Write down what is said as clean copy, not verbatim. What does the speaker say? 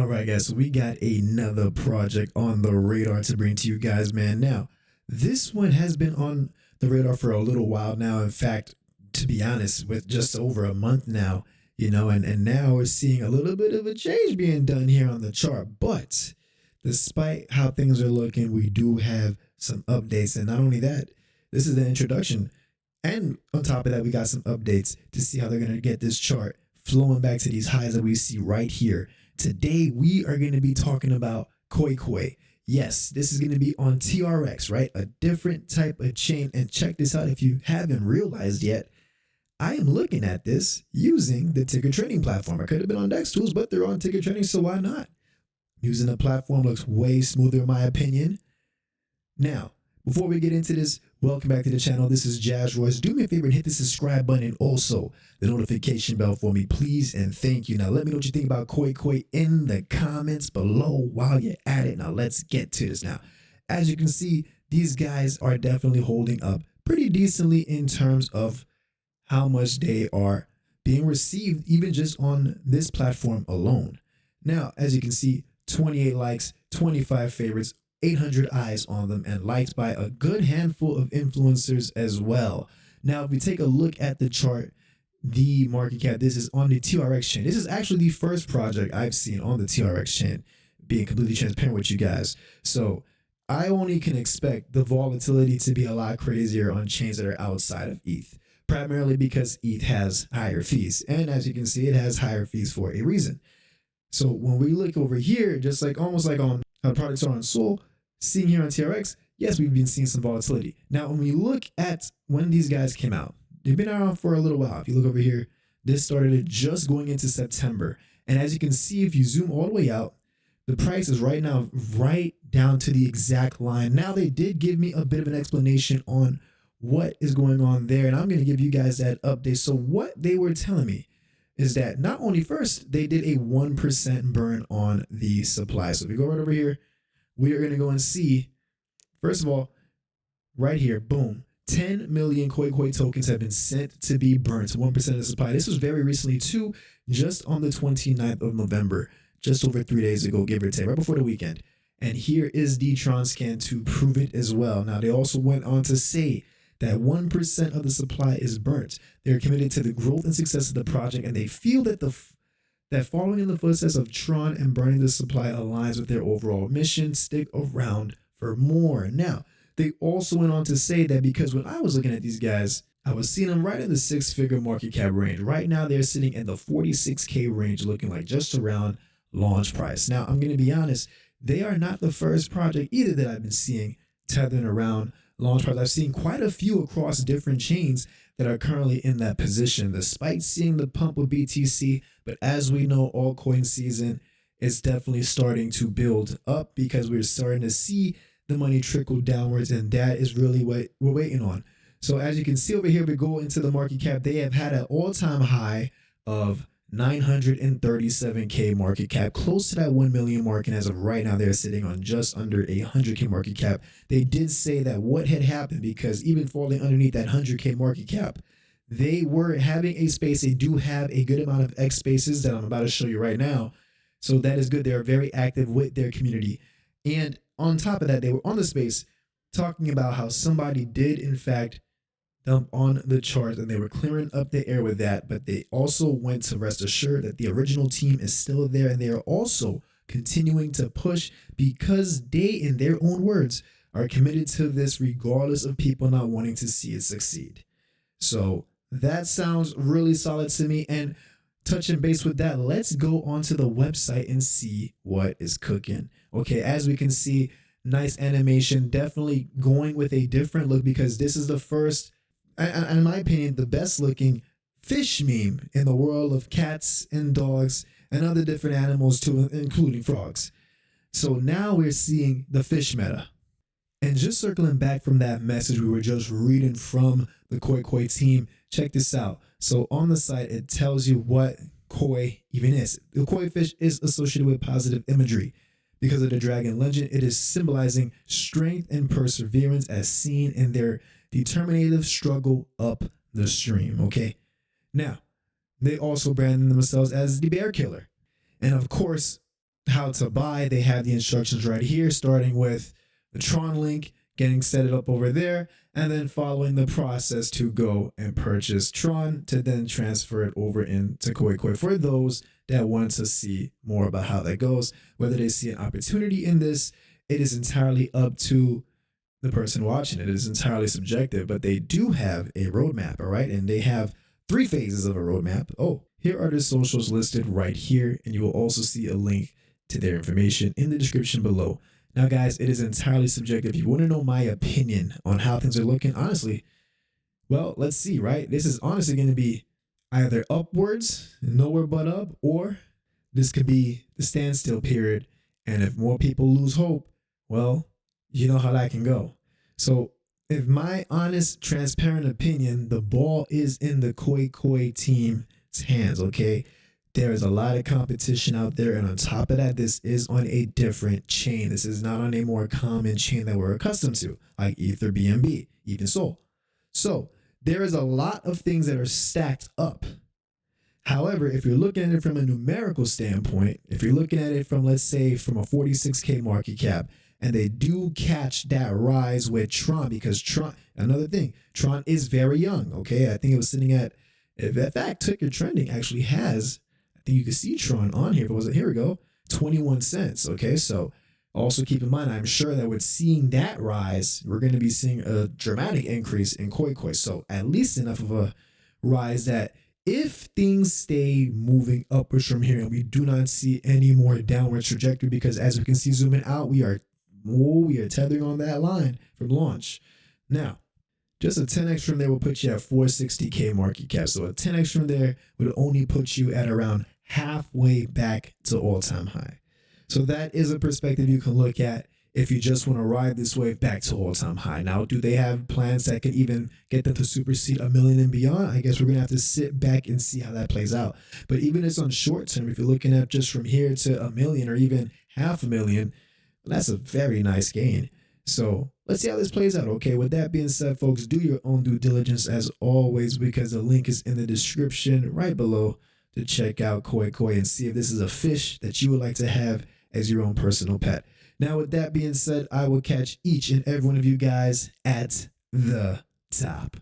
All right, guys, so we got another project on the radar to bring to you guys, man. Now, this one has been on the radar for a little while now. In fact, to be honest, with just over a month now, and now we're seeing a little bit of a change being done here on the chart. But despite how things are looking, we do have some updates. And not only that, this is the introduction. And on top of that, we got some updates to see how they're going to get this chart flowing back to these highs that we see right here. Today, we are going to be talking about Koikoi. Yes, this is going to be on TRX, right? A different type of chain. And check this out if you haven't realized yet. I am looking at this using the ticker trading platform. I could have been on DEX tools, but they're on ticker trading, so why not? Using the platform looks way smoother in my opinion. Now, before we get into this, welcome back to the channel. This is Jazz Royce. Do me a favor and hit the subscribe button and also the notification bell for me, please, and thank you. Now, let me know what you think about Koikoi in the comments below while you're at it. Now, let's get to this. Now, as you can see, these guys are definitely holding up pretty decently in terms of how much they are being received, even just on this platform alone. Now, as you can see, 28 likes, 25 favorites, 800 eyes on them, and liked by a good handful of influencers as well. Now, if we take a look at the chart, the market cap, this is on the TRX chain. This is actually the first project I've seen on the TRX chain, being completely transparent with you guys. So I only can expect the volatility to be a lot crazier on chains that are outside of ETH, primarily because ETH has higher fees. And as you can see, it has higher fees for a reason. So when we look over here, just like almost like on how products are on Sol, seeing here on TRX, yes, we've been seeing some volatility. Now, when we look at when these guys came out, they've been around for a little while. If you look over here, this started just going into September. And as you can see, if you zoom all the way out, the price is right now right down to the exact line. Now, they did give me a bit of an explanation on what is going on there, and I'm going to give you guys that update. So what they were telling me is that not only first, they did a 1% burn on the supply. So if we go right over here, we are going to go and see, first of all, right here, boom, 10 million Koikoi tokens have been sent to be burnt, 1% of the supply. This was very recently too, just on the 29th of November, just over 3 days ago, give or take, right before the weekend. And here is the Tron scan to prove it as well. Now, they also went on to say that 1% of the supply is burnt. They're committed to the growth and success of the project, and they feel that that following in the footsteps of Tron and burning the supply aligns with their overall mission. Stick around for more. Now, they also went on to say that because when I was looking at these guys, I was seeing them right in the six-figure market cap range. Right now, they're sitting in the 46K range, looking like just around launch price. Now, I'm going to be honest, they are not the first project either that I've been seeing tethering around launch price. I've seen quite a few across different chains that are currently in that position, despite seeing the pump with BTC. But as we know, altcoin season is definitely starting to build up because we're starting to see the money trickle downwards, and that is really what we're waiting on. So as you can see over here, we go into the market cap. They have had an all-time high of 937K market cap, close to that 1 million mark, and as of right now, they're sitting on just under a 100K market cap. They did say that what had happened, because even falling underneath that 100K market cap, they were having a space. They do have a good amount of X spaces that I'm about to show you right now. So that is good. They're very active with their community. And on top of that, they were on the space talking about how somebody did, in fact, dump on the chart, and they were clearing up the air with that. But they also went to rest assured that the original team is still there, and they are also continuing to push because they, in their own words, are committed to this regardless of people not wanting to see it succeed. So that sounds really solid to me. And touching base with that, let's go onto the website and see what is cooking. Okay, as we can see, nice animation, definitely going with a different look, because this is the first, in my opinion, the best looking fish meme in the world of cats and dogs and other different animals too, including frogs. So now we're seeing the fish meta. And just circling back from that message we were just reading from the Koikoi team, check this out. So on the site, it tells you what koi even is. The koi fish is associated with positive imagery. Because of the dragon legend, it is symbolizing strength and perseverance as seen in their determinative struggle up the stream, okay? Now, they also brand themselves as the bear killer. And of course, how to buy, they have the instructions right here, starting with the Tron link, getting set it up over there, and then following the process to go and purchase Tron to then transfer it over into Koikoi for those that want to see more about how that goes. Whether they see an opportunity in this, it is entirely up to the person watching it. It is entirely subjective, but they do have a roadmap, all right? And they have 3 phases of a roadmap. Oh, here are the socials listed right here, and you will also see a link to their information in the description below. Now, guys, it is entirely subjective. If you want to know my opinion on how things are looking, honestly, well, let's see, right? This is honestly going to be either upwards, nowhere but up, or this could be the standstill period. And if more people lose hope, well, you know how that can go. So, if my honest, transparent opinion, the ball is in the Koikoi team's hands, okay? There is a lot of competition out there, and on top of that, this is on a different chain. This is not on a more common chain that we're accustomed to, like Ether, BNB, even Sol. So there is a lot of things that are stacked up. However, if you're looking at it from a numerical standpoint, if you're looking at it from, let's say, from a 46K market cap, and they do catch that rise with Tron, because Tron, another thing, Tron is very young, okay? I think it was sitting at, if in fact, ticker trending actually has, I think you can see Tron on here, but was it, here we go, 21 cents, okay? So also keep in mind, I'm sure that with seeing that rise, we're going to be seeing a dramatic increase in Koikoi. So at least enough of a rise that if things stay moving upwards from here and we do not see any more downward trajectory, because as we can see zooming out, we are tethering on that line from launch. Now, just a 10x from there will put you at 460K market cap. So a 10x from there would only put you at around halfway back to all-time high. So that is a perspective you can look at if you just want to ride this wave back to all-time high. Now, do they have plans that could even get them to supersede 1 million and beyond? I guess we're going to have to sit back and see how that plays out. But even if it's on short term, if you're looking at just from here to 1 million or even 500,000, that's a very nice gain. So let's see how this plays out. Okay, with that being said, folks, do your own due diligence as always, because the link is in the description right below to check out Koikoi and see if this is a fish that you would like to have as your own personal pet. Now, with that being said, I will catch each and every one of you guys at the top.